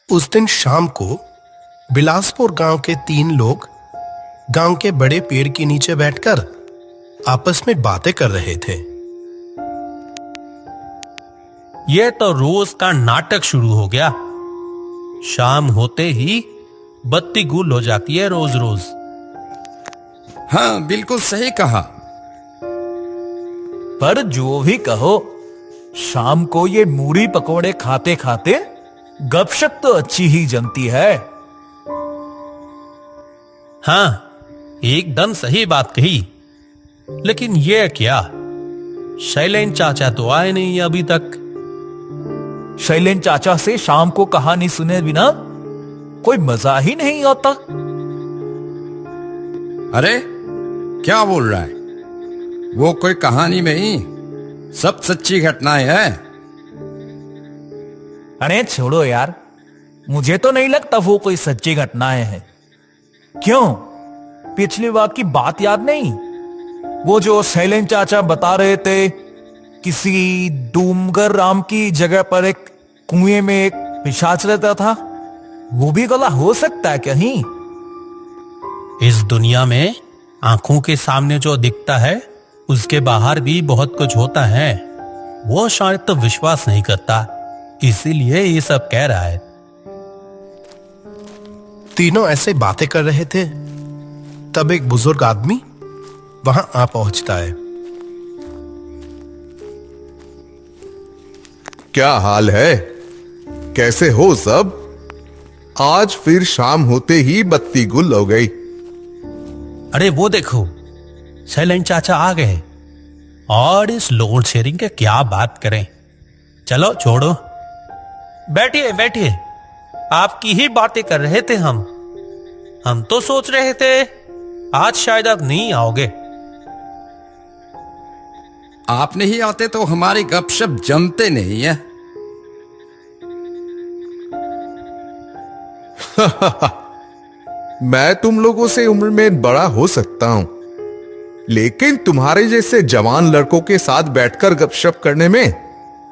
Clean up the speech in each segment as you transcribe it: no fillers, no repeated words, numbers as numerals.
उस दिन शाम को बिलासपुर गांव के 3 लोग गांव के बड़े पेड़ के नीचे बैठकर आपस में बातें कर रहे थे। यह तो रोज का नाटक शुरू हो गया। शाम होते ही बत्ती गुल हो जाती है रोज रोज। हाँ, बिल्कुल सही कहा। पर जो भी कहो, शाम को ये मूढ़ी पकोड़े खाते खाते गपशप तो अच्छी ही जमती है। हाँ, एकदम सही बात कही। लेकिन ये क्या, शैलेन चाचा तो आए नहीं अभी तक। शैलेन चाचा से शाम को कहानी सुने बिना कोई मजा ही नहीं आता। अरे क्या बोल रहा है? वो कोई कहानी नहीं, सब सच्ची घटनाएं हैं। अरे छोड़ो यार, मुझे तो नहीं लगता वो कोई सच्ची घटनाएं हैं। क्यों, पिछली बार की बात याद नहीं? वो जो शैलेन चाचा बता रहे थे, किसी डूमगर राम की जगह पर एक कुएं में एक पिशाच रहता था। वो भी गला हो सकता है कहीं? इस दुनिया में आंखों के सामने जो दिखता है उसके बाहर भी बहुत कुछ होता है। वो शायद तो विश्वास नहीं करता, इसीलिए ये सब कह रहा है। तीनों ऐसे बातें कर रहे थे, तब एक बुजुर्ग आदमी वहां आ पहुंचता है। क्या हाल है? कैसे हो सब? आज फिर शाम होते ही बत्ती गुल हो गई। अरे वो देखो, शैलेन चाचा आ गए। और इस लोड शेयरिंग के क्या बात करें। चलो छोड़ो, बैठिए बैठिए। आपकी ही बातें कर रहे थे हम तो सोच रहे थे आज शायद आप नहीं आओगे। आप नहीं आते तो हमारी गपशप जमते नहीं है। मैं तुम लोगों से उम्र में बड़ा हो सकता हूं, लेकिन तुम्हारे जैसे जवान लड़कों के साथ बैठकर गपशप करने में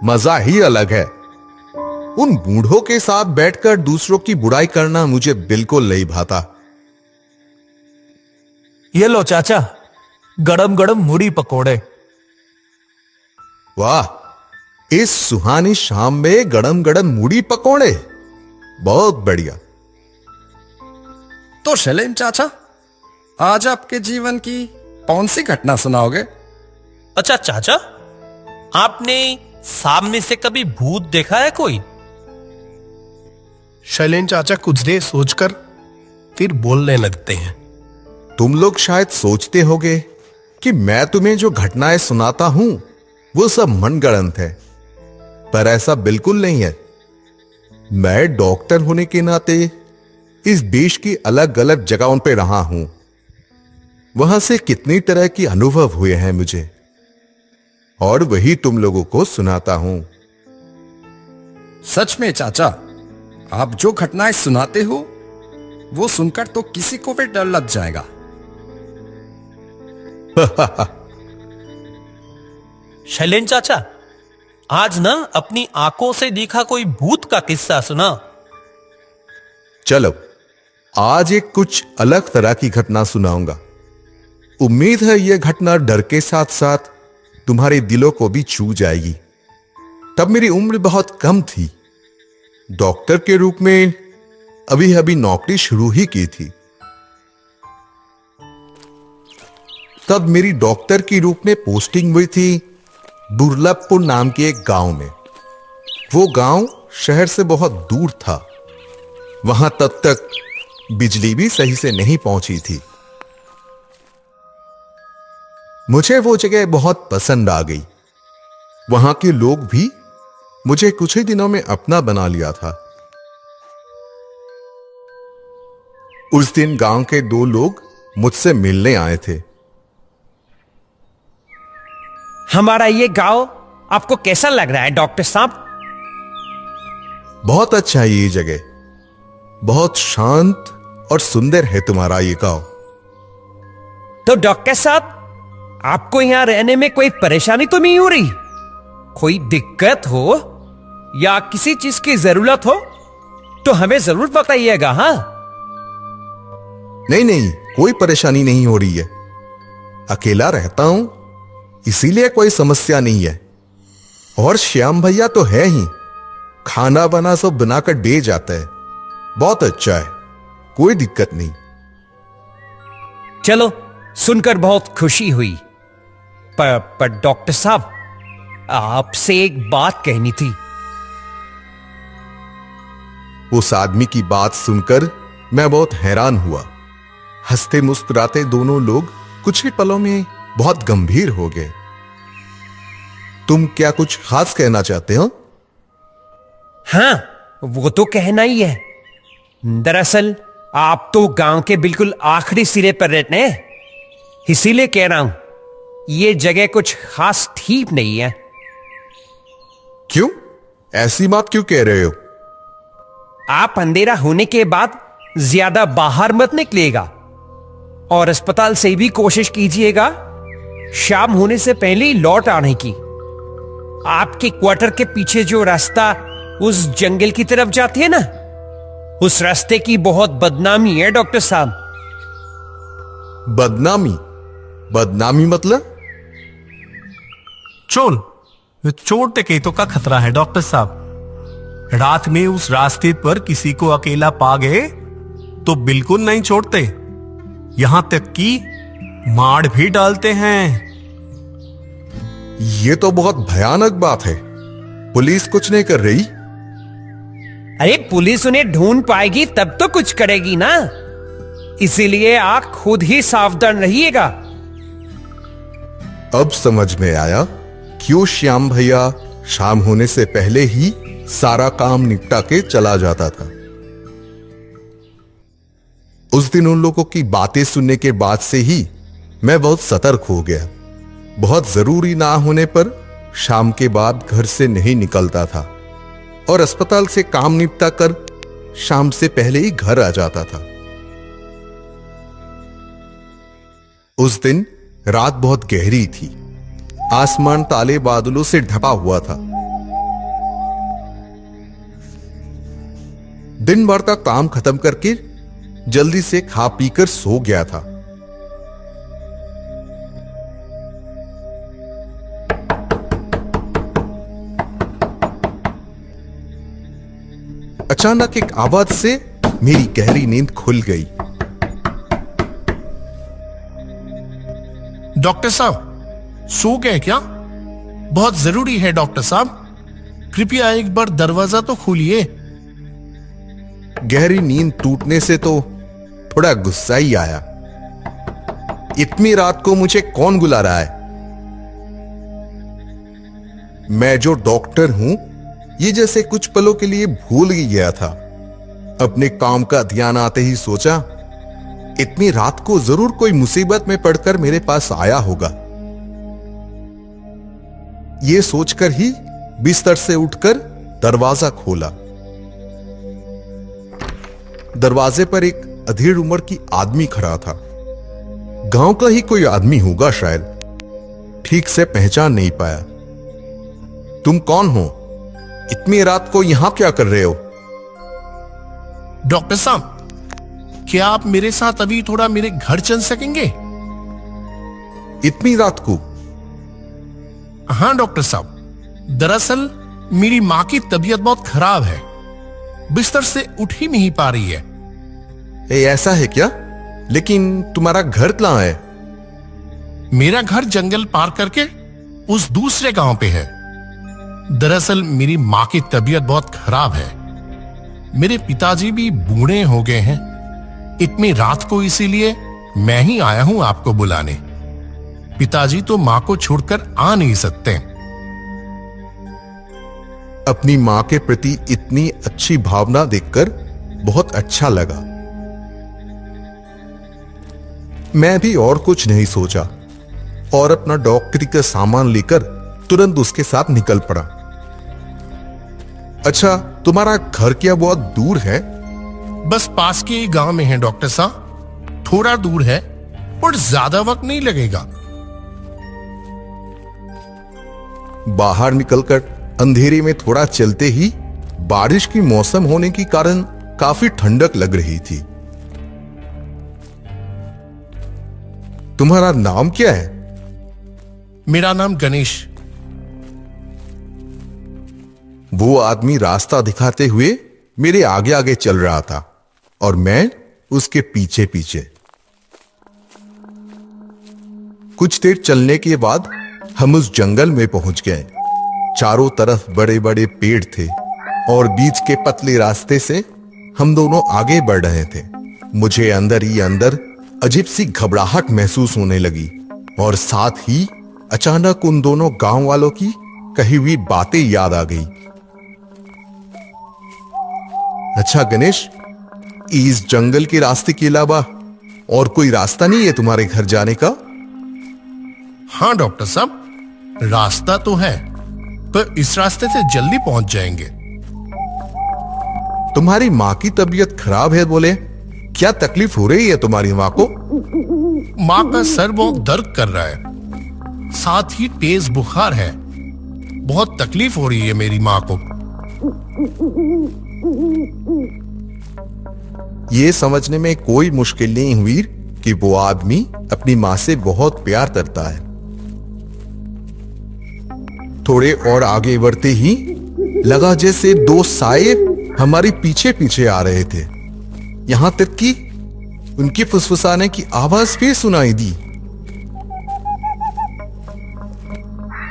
मजा ही अलग है। उन बूढ़ों के साथ बैठकर दूसरों की बुराई करना मुझे बिल्कुल नहीं भाता। ये लो चाचा, गरम गरम मूढ़ी पकोड़े। वाह, इस सुहानी शाम में गरम गरम मूढ़ी पकोड़े, बहुत बढ़िया। तो शैलेन चाचा, आज आपके जीवन की कौन सी घटना सुनाओगे? अच्छा चाचा, आपने सामने से कभी भूत देखा है कोई? शैलेन चाचा कुछ देर सोचकर फिर बोलने लगते हैं। तुम लोग शायद सोचते होगे कि मैं तुम्हें जो घटनाएं सुनाता हूं वो सब मनगढ़ंत है, पर ऐसा बिल्कुल नहीं है। मैं डॉक्टर होने के नाते इस देश की अलग अलग जगहों पे रहा हूं। वहां से कितनी तरह की अनुभव हुए हैं मुझे, और वही तुम लोगों को सुनाता हूं। सच में चाचा, आप जो घटनाएं सुनाते हो वो सुनकर तो किसी को भी डर लग जाएगा। शैलेन चाचा, आज ना अपनी आंखों से देखा कोई भूत का किस्सा सुना। चलो, आज एक कुछ अलग तरह की घटना सुनाऊंगा। उम्मीद है यह घटना डर के साथ साथ तुम्हारे दिलों को भी छू जाएगी। तब मेरी उम्र बहुत कम थी। डॉक्टर के रूप में अभी अभी नौकरी शुरू ही की थी। तब मेरी डॉक्टर के रूप में पोस्टिंग हुई थी दुर्लभपुर नाम के एक गांव में। वो गांव शहर से बहुत दूर था। वहां तब तक बिजली भी सही से नहीं पहुंची थी। मुझे वो जगह बहुत पसंद आ गई। वहां के लोग भी मुझे कुछ ही दिनों में अपना बना लिया था। उस दिन गांव के 2 लोग मुझसे मिलने आए थे। हमारा ये गांव आपको कैसा लग रहा है डॉक्टर साहब? बहुत अच्छा है ये जगह, बहुत शांत और सुंदर है तुम्हारा ये गांव। तो डॉक्टर साहब, आपको यहां रहने में कोई परेशानी तो नहीं हो रही? कोई दिक्कत हो या किसी चीज की जरूरत हो तो हमें जरूर बताइएगा। हाँ, नहीं नहीं, कोई परेशानी नहीं हो रही है। अकेला रहता हूं, इसीलिए कोई समस्या नहीं है। और श्याम भैया तो है ही, खाना बना सब बनाकर दे जाता है। बहुत अच्छा है, कोई दिक्कत नहीं। चलो, सुनकर बहुत खुशी हुई। पर डॉक्टर साहब, आपसे एक बात कहनी थी। उस आदमी की बात सुनकर मैं बहुत हैरान हुआ। हंसते मुस्कुराते दोनों लोग कुछ ही पलों में बहुत गंभीर हो गए। तुम क्या कुछ खास कहना चाहते हो? हाँ, वो तो कहना ही है। दरअसल आप तो गांव के बिल्कुल आखिरी सिरे पर रहते हैं, इसीलिए कह रहा हूं, ये जगह कुछ खास ठीक नहीं है। क्यों? ऐसी बात क्यों कह रहे हो? आप अंधेरा होने के बाद ज्यादा बाहर मत निकलिएगा और अस्पताल से भी कोशिश कीजिएगा शाम होने से पहले ही लौट आने की। आपके क्वार्टर के पीछे जो रास्ता उस जंगल की तरफ जाती है ना, उस रास्ते की बहुत बदनामी है डॉक्टर साहब। बदनामी? बदनामी मतलब? चोट के तो का खतरा है डॉक्टर साहब। रात में उस रास्ते पर किसी को अकेला पा गए तो बिल्कुल नहीं छोड़ते, यहां तक कि मार भी डालते हैं। ये तो बहुत भयानक बात है। पुलिस कुछ नहीं कर रही? अरे, पुलिस उन्हें ढूंढ पाएगी तब तो कुछ करेगी ना, इसीलिए आप खुद ही सावधान रहिएगा। अब समझ में आया क्यों श्याम भैया शाम होने से पहले ही सारा काम निपटा के चला जाता था। उस दिन उन लोगों की बातें सुनने के बाद से ही मैं बहुत सतर्क हो गया। बहुत जरूरी ना होने पर शाम के बाद घर से नहीं निकलता था और अस्पताल से काम निपटा कर शाम से पहले ही घर आ जाता था। उस दिन रात बहुत गहरी थी। आसमान काले बादलों से ढका हुआ था। दिन भर का काम खत्म करके जल्दी से खा पीकर सो गया था। अचानक एक आवाज से मेरी गहरी नींद खुल गई। डॉक्टर साहब, सो गए क्या? बहुत जरूरी है डॉक्टर साहब, कृपया एक बार दरवाजा तो खोलिए। गहरी नींद टूटने से तो थोड़ा गुस्सा ही आया। इतनी रात को मुझे कौन बुला रहा है? मैं जो डॉक्टर हूं, ये जैसे कुछ पलों के लिए भूल ही गया था। अपने काम का ध्यान आते ही सोचा, इतनी रात को जरूर कोई मुसीबत में पड़कर मेरे पास आया होगा। यह सोचकर ही बिस्तर से उठकर दरवाजा खोला। दरवाजे पर एक अधेड़ उम्र की आदमी खड़ा था। गांव का ही कोई आदमी होगा शायद, ठीक से पहचान नहीं पाया। तुम कौन हो? इतनी रात को यहां क्या कर रहे हो? डॉक्टर साहब, क्या आप मेरे साथ अभी थोड़ा मेरे घर चल सकेंगे? इतनी रात को? हाँ डॉक्टर साहब, दरअसल मेरी मां की तबीयत बहुत खराब है, बिस्तर से उठ ही नहीं पा रही है। ऐसा है क्या? लेकिन तुम्हारा घर कहां है? मेरा घर जंगल पार करके उस दूसरे गांव पे है। दरअसल मेरी मां की तबीयत बहुत खराब है। मेरे पिताजी भी बूढ़े हो गए हैं। इतनी रात को इसीलिए मैं ही आया हूं आपको बुलाने। पिताजी तो मां को छोड़कर आ नहीं सकते। अपनी मां के प्रति इतनी अच्छी भावना देखकर बहुत अच्छा लगा। मैं भी और कुछ नहीं सोचा और अपना डॉक्टरी का सामान लेकर तुरंत उसके साथ निकल पड़ा। अच्छा, तुम्हारा घर क्या बहुत दूर है? बस पास के ही गांव में है डॉक्टर साहब, थोड़ा दूर है और ज्यादा वक्त नहीं लगेगा। बाहर निकलकर अंधेरे में थोड़ा चलते ही बारिश की मौसम होने के कारण काफी ठंडक लग रही थी। तुम्हारा नाम क्या है? मेरा नाम गणेश। वो आदमी रास्ता दिखाते हुए मेरे आगे आगे चल रहा था और मैं उसके पीछे पीछे। कुछ देर चलने के बाद हम उस जंगल में पहुंच गए। चारों तरफ बड़े बड़े पेड़ थे और बीच के पतले रास्ते से हम दोनों आगे बढ़ रहे थे। मुझे अंदर ही अंदर अजीब सी घबराहट महसूस होने लगी और साथ ही अचानक उन दोनों गांव वालों की कही हुई बातें याद आ गई। अच्छा गणेश, इस जंगल के रास्ते के अलावा और कोई रास्ता नहीं है तुम्हारे घर जाने का? हाँ डॉक्टर साहब, रास्ता तो है, पर इस रास्ते से जल्दी पहुंच जाएंगे। तुम्हारी माँ की तबीयत खराब है बोले, क्या तकलीफ हो रही है तुम्हारी माँ को? माँ का सर बहुत दर्द कर रहा है, साथ ही तेज बुखार है। बहुत तकलीफ हो रही है मेरी माँ को। ये समझने में कोई मुश्किल नहीं हुई कि वो आदमी अपनी माँ से बहुत प्यार करता है। थोड़े और आगे बढ़ते ही लगा जैसे दो साए हमारे पीछे पीछे आ रहे थे। यहां तक कि उनकी फुसफुसाने की आवाज भी सुनाई दी।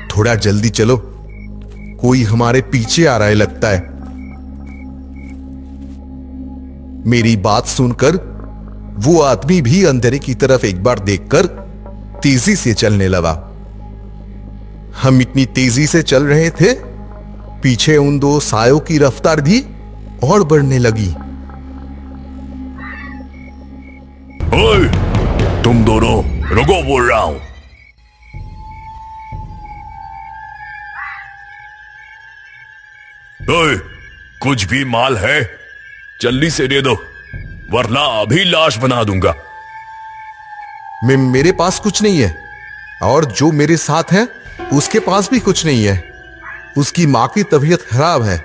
थोड़ा जल्दी चलो, कोई हमारे पीछे आ रहा है लगता है। मेरी बात सुनकर वो आदमी भी अंधेरे की तरफ एक बार देखकर तेजी से चलने लगा। हम इतनी तेजी से चल रहे थे, पीछे उन दो सायों की रफ्तार भी और बढ़ने लगी। ओए, तुम दोनों रुको, बोल रहा हूं। ओए, कुछ भी माल है जल्दी से दे दो, वरना अभी लाश बना दूंगा। मेरे पास कुछ नहीं है और जो मेरे साथ है उसके पास भी कुछ नहीं है। उसकी मां की तबीयत खराब है,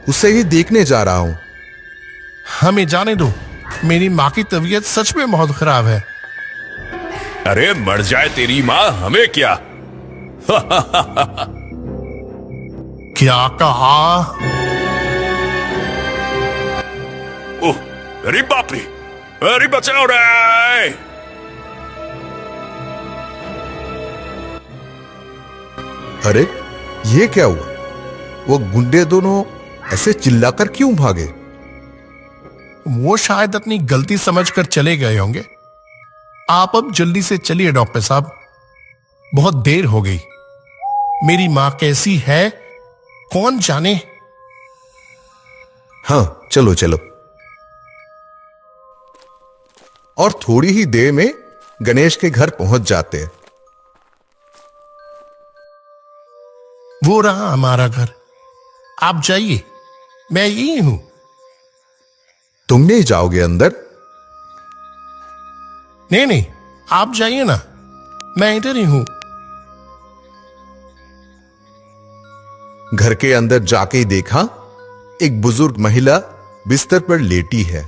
उसे ही देखने जा रहा हूं। हमें जाने दो, मेरी माँ की तबीयत सच में बहुत खराब है। अरे मर जाए तेरी माँ, हमें क्या। क्या कहा? ओह, अरे बाप रे, अरे बचाओ रे। अरे ये क्या हुआ? वो गुंडे दोनों ऐसे चिल्लाकर क्यों भागे? वो शायद अपनी गलती समझकर चले गए होंगे। आप अब जल्दी से चलिए डॉक्टर साहब, बहुत देर हो गई। मेरी मां कैसी है कौन जाने। हाँ चलो चलो। और थोड़ी ही देर में गणेश के घर पहुंच जाते हैं। वो रहा हमारा घर, आप जाइए, मैं यही हूं। तुम नहीं जाओगे अंदर? नहीं नहीं, आप जाइए ना, मैं इधर ही हूं। घर के अंदर जाके देखा, एक बुजुर्ग महिला बिस्तर पर लेटी है।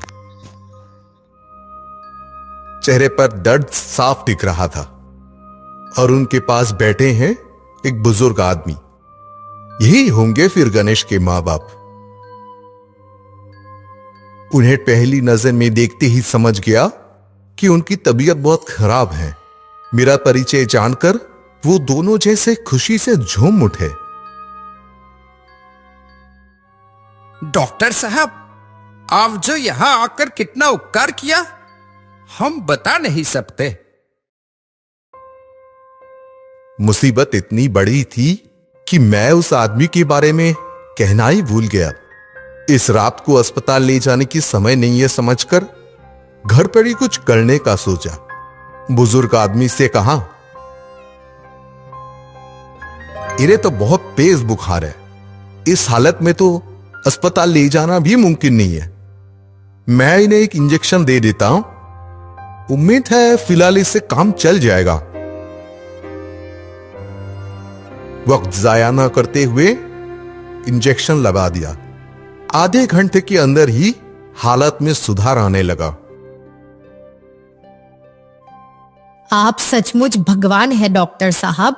चेहरे पर दर्द साफ दिख रहा था और उनके पास बैठे हैं एक बुजुर्ग आदमी। यही होंगे फिर गणेश के मां बाप। उन्हें पहली नजर में देखते ही समझ गया कि उनकी तबीयत बहुत खराब है। मेरा परिचय जानकर वो दोनों जैसे खुशी से झूम उठे। डॉक्टर साहब, आप जो यहां आकर कितना उपकार किया, हम बता नहीं सकते। मुसीबत इतनी बड़ी थी कि मैं उस आदमी के बारे में कहना ही भूल गया। इस रात को अस्पताल ले जाने की समय नहीं है समझकर घर पर ही कुछ करने का सोचा। बुजुर्ग आदमी से कहा, इन्हें तो बहुत तेज बुखार है, इस हालत में तो अस्पताल ले जाना भी मुमकिन नहीं है। मैं इन्हें एक इंजेक्शन दे देता हूं, उम्मीद है फिलहाल इससे काम चल जाएगा। वक्त जाया न करते हुए इंजेक्शन लगा दिया। आधे घंटे के अंदर ही हालत में सुधार आने लगा। आप सचमुच भगवान है डॉक्टर साहब।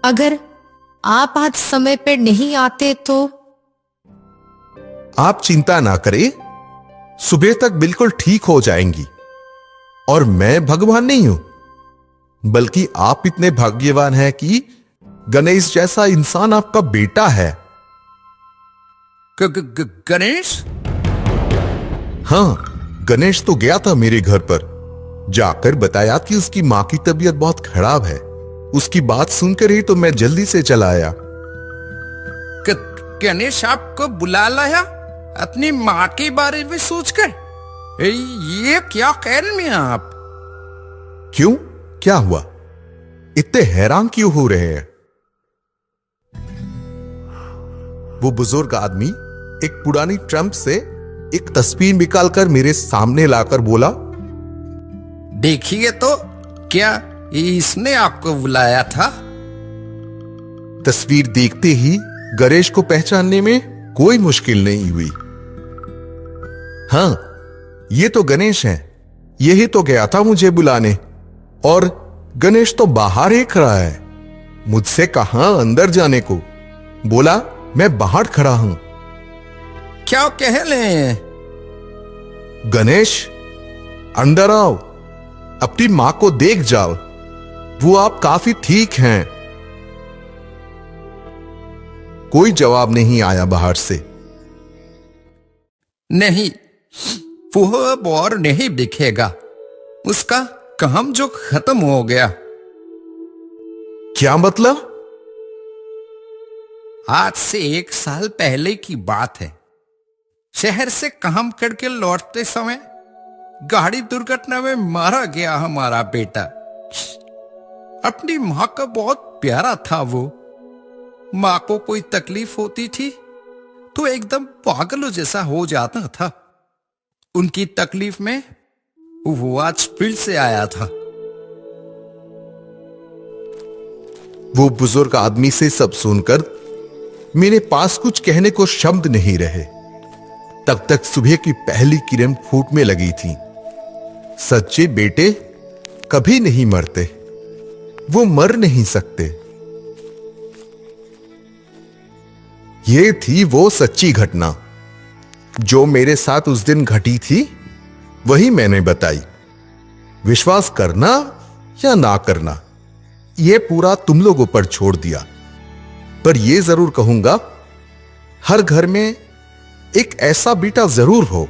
अगर आप आज समय पर नहीं आते तो। आप चिंता ना करें, सुबह तक बिल्कुल ठीक हो जाएंगी। और मैं भगवान नहीं हूं, बल्कि आप इतने भाग्यवान हैं कि गणेश जैसा इंसान आपका बेटा है। गणेश? हाँ, गणेश तो गया था मेरे घर पर, जाकर बताया कि उसकी मां की तबीयत बहुत खराब है। उसकी बात सुनकर ही तो मैं जल्दी से चला आया। गणेश आपको बुला लाया अपनी मां के बारे में सोचकर? ये क्या कह रहे हैं आप? क्यों, क्या हुआ? इतने हैरान क्यों हो रहे हैं? वो बुजुर्ग आदमी एक पुरानी ट्रंप से एक तस्वीर निकालकर मेरे सामने लाकर बोला, देखिए तो, क्या इसने आपको बुलाया था? तस्वीर देखते ही गणेश को पहचानने में कोई मुश्किल नहीं हुई। हाँ, ये तो गणेश है। यही तो गया था मुझे बुलाने, और गणेश तो बाहर ही खड़ा है। मुझसे कहा अंदर जाने को, बोला मैं बाहर खड़ा हूं। क्या कह रहे हैं? गणेश, अंदर आओ, अपनी मां को देख जाओ, वो आप काफी ठीक हैं। कोई जवाब नहीं आया बाहर से। नहीं, वो अब और नहीं दिखेगा। उसका काम जो खत्म हो गया। क्या मतलब? आज से 1 साल पहले की बात है। शहर से काम करके लौटते समय गाड़ी दुर्घटना में मारा गया हमारा बेटा। अपनी मां का बहुत प्यारा था वो। मां को कोई तकलीफ होती थी तो एकदम पागलों जैसा हो जाता था। उनकी तकलीफ में वो आज फिर से आया था। वो बुजुर्ग आदमी से सब सुनकर मेरे पास कुछ कहने को शब्द नहीं रहे। तब तक सुबह की पहली किरण फूटने लगी थी। सच्चे बेटे कभी नहीं मरते, वो मर नहीं सकते। ये थी वो सच्ची घटना जो मेरे साथ उस दिन घटी थी। वही मैंने बताई। विश्वास करना या ना करना, यह पूरा तुम लोगों पर छोड़ दिया। पर यह जरूर कहूंगा, हर घर में एक ऐसा बेटा जरूर हो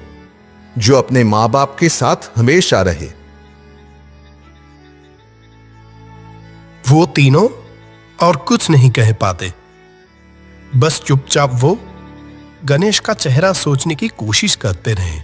जो अपने मां बाप के साथ हमेशा रहे। वो तीनों और कुछ नहीं कह पाते। बस चुपचाप वो गणेश का चेहरा सोचने की कोशिश करते रहे।